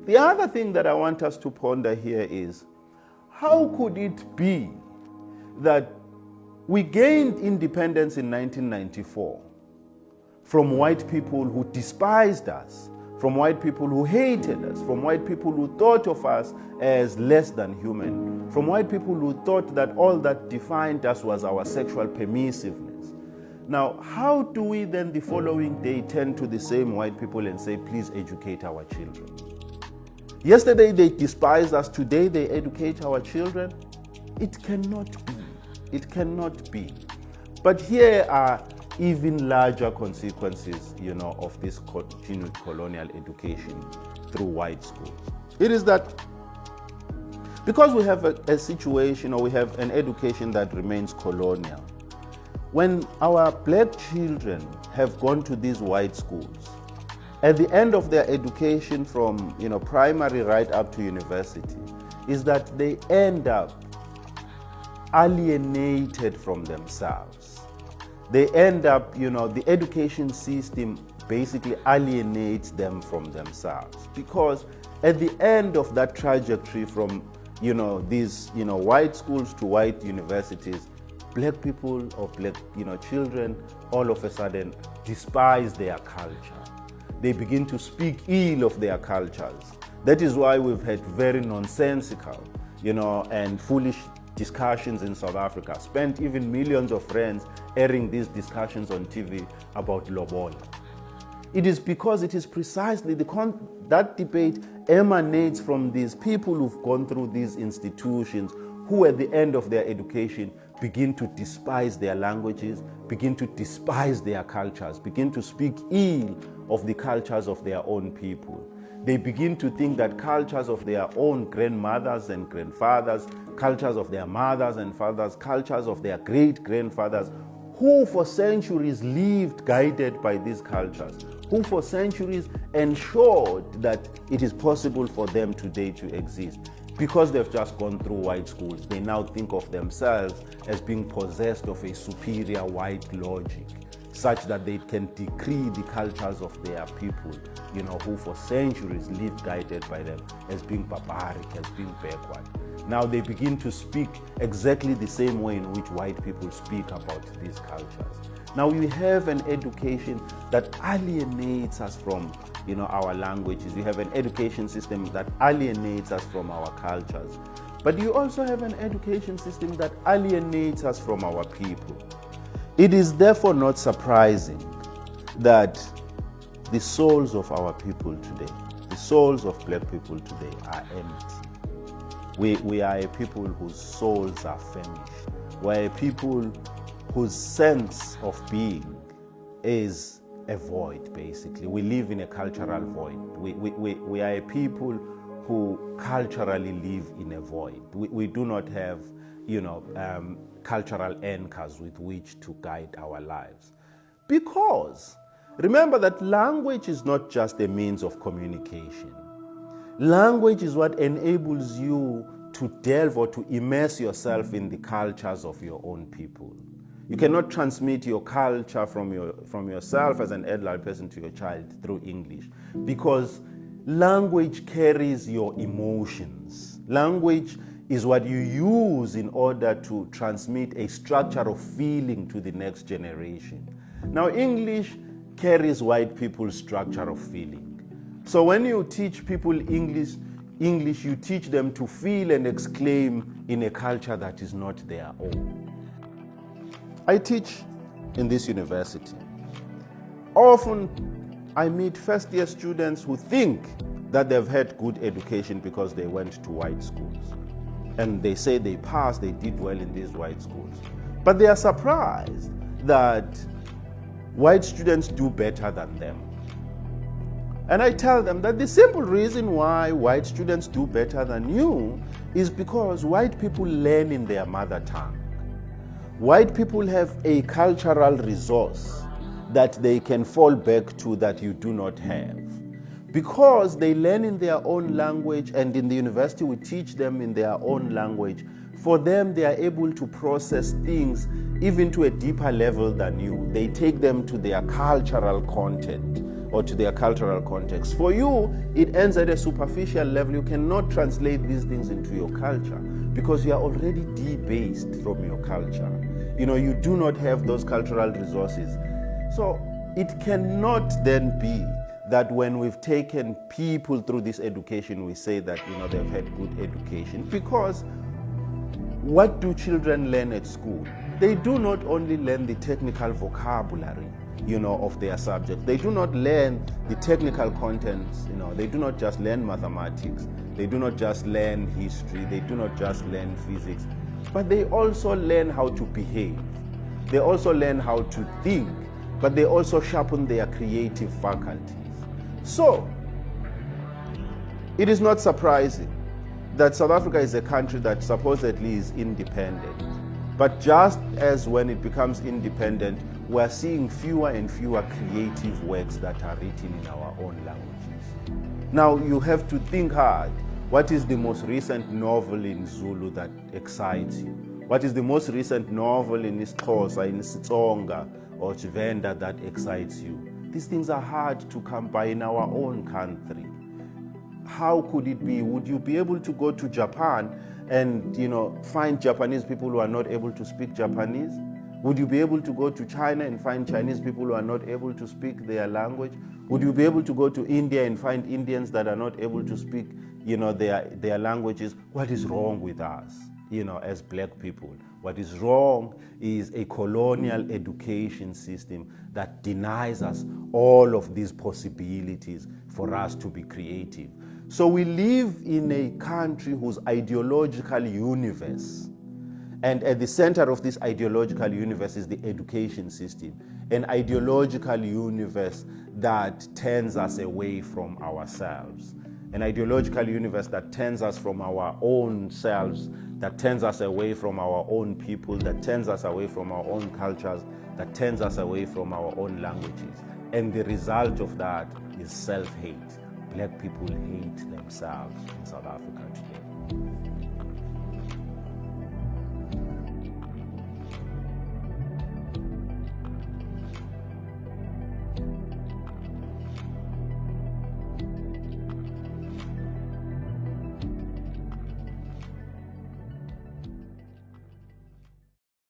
The other thing that I want us to ponder here is, how could it be that we gained independence in 1994 from white people who despised us, from white people who hated us, from white people who thought of us as less than human, from white people who thought that all that defined us was our sexual permissiveness? Now, how do we then the following day turn to the same white people and say, please educate our children? Yesterday they despised us, today they educate our children? It cannot be. It cannot be. But here are even larger consequences, of this continued colonial education through white schools. It is that because we have a situation, or we have an education that remains colonial, when our black children have gone to these white schools, at the end of their education from primary right up to university, is that they end up alienated from themselves. They end up, the education system basically alienates them from themselves, because at the end of that trajectory from these white schools to white universities, black people or black children all of a sudden despise their culture. They begin to speak ill of their cultures. That is why we've had very nonsensical and foolish discussions in South Africa, spent even millions of rands airing these discussions on TV about lobola. It is because it is precisely that debate emanates from these people who've gone through these institutions, who at the end of their education begin to despise their languages, begin to despise their cultures, begin to speak ill of the cultures of their own people. They begin to think that cultures of their own grandmothers and grandfathers, cultures of their mothers and fathers, cultures of their great-grandfathers, who for centuries lived guided by these cultures, who for centuries ensured that it is possible for them today to exist. Because they've just gone through white schools, they now think of themselves as being possessed of a superior white logic, such that they can decree the cultures of their people, who for centuries lived guided by them, as being barbaric, as being backward. Now they begin to speak exactly the same way in which white people speak about these cultures. Now we have an education that alienates us from our languages. We have an education system that alienates us from our cultures. But you also have an education system that alienates us from our people. It is therefore not surprising that the souls of our people today, the souls of black people today, are empty. We are a people whose souls are famished. We are a people whose sense of being is a void, basically. We live in a cultural void. We are a people who culturally live in a void. We do not have, cultural anchors with which to guide our lives. Because remember that language is not just a means of communication. Language is what enables you to delve or to immerse yourself in the cultures of your own people. You cannot transmit your culture from yourself as an adult person to your child through English, because language carries your emotions. Language is what you use in order to transmit a structure of feeling to the next generation. Now, English carries white people's structure of feeling. So when you teach people English, you teach them to feel and exclaim in a culture that is not their own. I teach in this university. Often I meet first-year students who think that they've had good education because they went to white schools. And they say they passed, they did well in these white schools. But they are surprised that white students do better than them. And I tell them that the simple reason why white students do better than you is because white people learn in their mother tongue. White people have a cultural resource that they can fall back to that you do not have. Because they learn in their own language, and in the university we teach them in their own language, for them they are able to process things even to a deeper level than you. They take them to their cultural content. or to their cultural context. For you, it ends at a superficial level. You cannot translate these things into your culture because you are already debased from your culture. You do not have those cultural resources. So it cannot then be that when we've taken people through this education, we say that they've had good education, because what do children learn at school? They do not only learn the technical vocabulary of their subject. They do not learn the technical contents. They do not just learn mathematics. They do not just learn history. They do not just learn physics. But they also learn how to behave. They also learn how to think. But they also sharpen their creative faculties. So, it is not surprising that South Africa is a country that supposedly is independent. But just as when it becomes independent, we're seeing fewer and fewer creative works that are written in our own languages. Now, you have to think hard. What is the most recent novel in Zulu that excites you? What is the most recent novel in isiXhosa, in isiTsonga, or Tshivenda that excites you? These things are hard to come by in our own country. How could it be? Would you be able to go to Japan and find Japanese people who are not able to speak Japanese? Would you be able to go to China and find Chinese people who are not able to speak their language? Would you be able to go to India and find Indians that are not able to speak their languages? What is wrong with us as black people? What is wrong is a colonial education system that denies us all of these possibilities for us to be creative. So we live in a country whose ideological universe, and at the center of this ideological universe is the education system, an ideological universe that turns us away from ourselves, an ideological universe that turns us from our own selves, that turns us away from our own people, that turns us away from our own cultures, that turns us away from our own languages. And the result of that is self-hate. Black people hate themselves in South Africa today.